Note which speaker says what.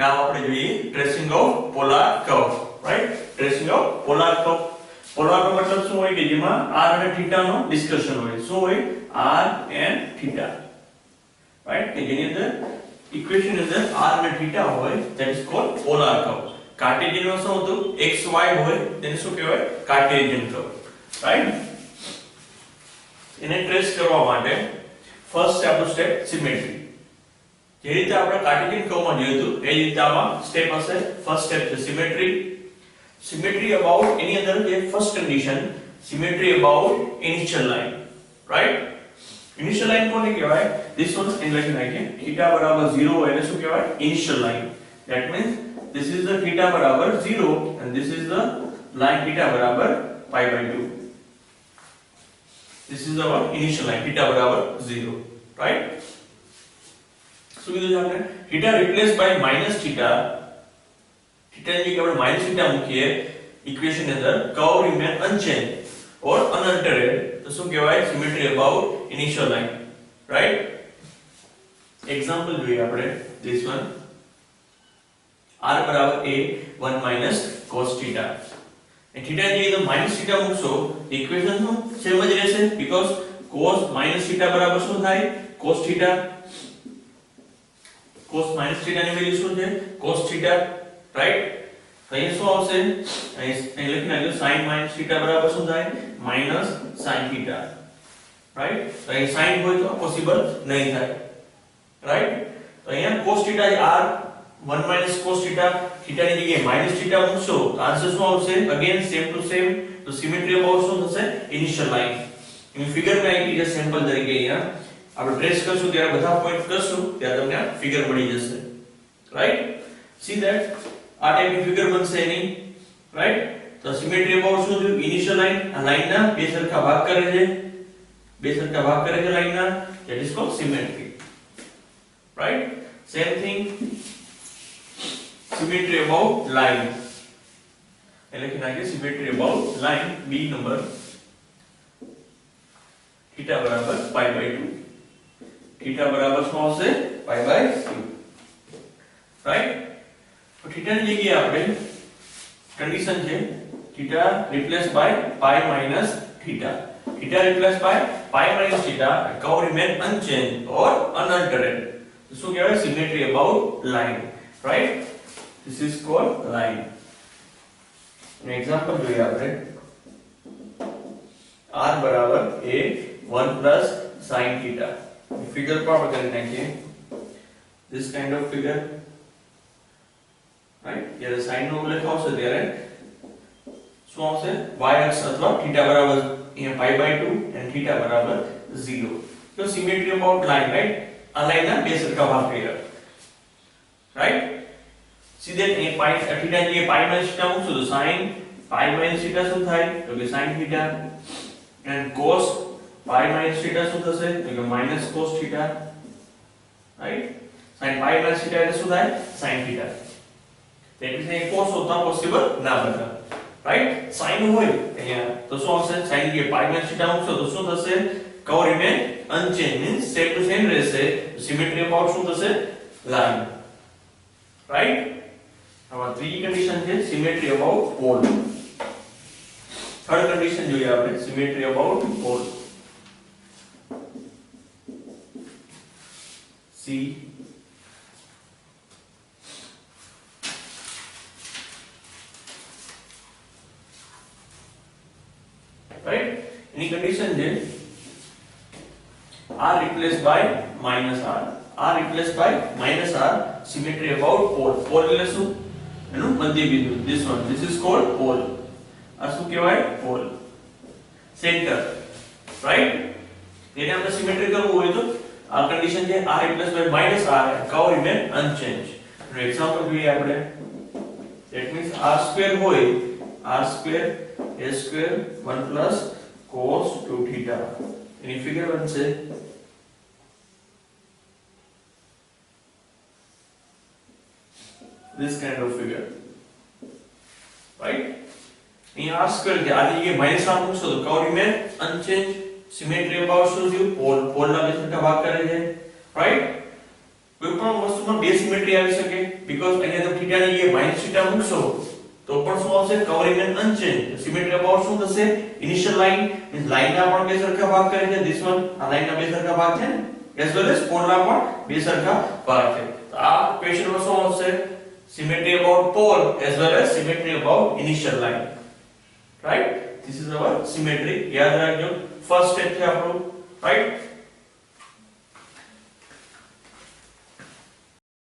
Speaker 1: Now આપણે જોઈએ tracing of polar curve, right? Tracing of polar curve. Polar curve મતલબ શું હોય કે જેમાં r અને θ નો ડિસ્કશન હોય. શું હોય? r and θ. Right? કે જેની અંદર ઇક્વેશન ની અંદર r અને θ હોય, that is called polar curve. Cartesian માં શું હતું? x y હોય, તેને શું કહેવાય? Cartesian curve. Right? એને ટ્રેસ કરવા માટે ફર્સ્ટ આપણું સ્ટેપ સિમેટ્રી. જે રીતે આપણે કાર્ટેશિયન કર્વમાં જોયું હતું એ રીતે આમાં સ્ટેપ હશે. ફર્સ્ટ સ્ટેપ છે સિમેટ્રી. સિમેટ્રી અબાઉટ એની અંદર જે first condition symmetry about initial line, right? Initial line કોને કહેવાય? ધીસ વન ઇન લખી નાખીએ θ બરાબર 0 હોય એટલે શું કહેવાય? Initial line. That means this is the θ બરાબર 0 and this is the line θ બરાબર π/2. This is our initial line θ બરાબર 0, right? શું કીધું છે આપણે? θ replaced by minus θ. θ ની જગ્યાએ આપણે minus θ મૂકીએ ઇક્વેશન ની અંદર, curve remain unchanged or unaltered. તો શું કહેવાય? symmetry about initial line, right? Example જોઈએ આપણે this one. r બરાબર a 1 minus cos θ. and θ ની જગ્યાએ minus θ મૂકશો ઇક્વેશન નું સેમ જ રહેશે because cos minus θ બરાબર શું થાય? cos θ. cos minus θ ની વેલ્યુ શું છે? cos θ, right? તો અહીં શું આવશે? અહીં લખી નાખ્યું sin minus θ બરાબર શું થાય? minus sin θ, right? તો અહીં sin હોય તો પોસિબલ નહીં થાય, રાઈટ? તો અહીંયા cos θ એ r 1 minus cos θ, θ ની જગ્યાએ minus θ મૂકશો તો આન્સર શું આવશે? Again same to same. તો સિમેટ્રી અબાઉટ શું થશે? Initial line. એની ફિગર મેં આપી છે સેમ્પલ તરીકે. અહીંયા આપણે ટ્રેસ કરશું ત્યારે બધા પોઈન્ટ કરશું ત્યારે તમને આ ફિગર મળી જશે, રાઈટ? સી ધેટ આ ટાઈપની ફિગર બનશે એની, રાઈટ? તો સિમેટ્રી અબાઉટ શું થયું? Initial line. આ લાઇનના બે સરખા ભાગ કરે છે, બે સરખા ભાગ કરે છે લાઇનના, that is called symmetry, right? Same thing symmetry about line. એટલે કે નાખીએ symmetry about line b number θ બરાબર π/2. θ બરાબર શું આવશે? π/2, રાઈટ? તો θ ની જગ્યાએ આપણે કન્ડિશન છે θ replaced by π minus θ. θ replaced by π minus θ, curve remain unchanged or unaltered. તો શું કહેવાય? symmetry about line, right? This is called line. An example જોઈએ આપણે. r બરાબર a 1 plus sin θ. ફિગર પર આપણે કરી નાખીએ. This kind of figure, right? જ્યારે sin નો ઉલ્લેખ આવશે ત્યારે શું આવશે? y અક્ષ અથવા θ બરાબર અહીંયા π/2 and θ બરાબર 0. તો symmetry about line, right? આ લાઈનના બે સરખા ભાગ કર્યા, right? See that a pi θ ની જગ્યાએ pi minus θ મૂકશો તો sin pi minus θ શું થાય? તો કે sin θ. and cos pi minus θ શું થશે? તો કે minus cos θ, right? sin pi minus θ એટલે શું થાય? sin θ. તેથી અહીં cos હોતા પોસિબલ ના બને, right? sin હોય અહીંયા તો શું આવશે? sin ની જગ્યાએ pi minus θ મૂકશો તો શું થશે? curve remain unchanged, means same to same રહેશે. symmetry about શું થશે? line, right? હવે ત્રીજી કન્ડિશન છે symmetry about pole. Third condition જોઈએ આપણે symmetry about pole. See right? એની કન્ડિશન છે r replaced by minus r. r replaced by minus r, symmetry about pole. pole એટલે શું? એનું મધ્ય બિંદુ. this one, this is called pole. આ શું કહેવાય? pole. center, right? તેને આપણે સિમેટ્રી કરવું હોય તો આ કન્ડિશન છે r replaced by minus r, curve remain unchanged. એનું એક્ઝામ્પલ જોઈએ આપણે. that means r square હોય, r square a square 1 plus cos 2θ. Any figure બનશે this kind of figure, right? અહીંયા r square છે, આ જગ્યાએ minus r મૂકશો તો curve remain unchanged. symmetry about શું થયું? પોલ. પોલના બે સરખા ભાગ કરે છે, right? કોઈ પણ વસ્તુમાં બે સિમેટ્રી આવી શકે બીકોઝ અહીંયા તો થીટા ની જગ્યાએ માઈનસ થીટા મૂકશો તો પણ શું આવશે covering and unchanged symmetry about શું થશે ઇનિશિયલ લાઈન મીન્સ લાઈન ના પણ બે સરખા ભાગ કરે છે ધીસ વન આ લાઈન ના બે સરખા ભાગ છે ને એઝ વેલ એઝ પોલ ના પણ બે સરખા ભાગ છે તો આ ક્વેશ્ચનમાં શું આવશે symmetry about pole as well as symmetry about initial line right this is our symmetry યાદ રાખજો ફર્સ્ટ સ્ટેપ છે આપણું right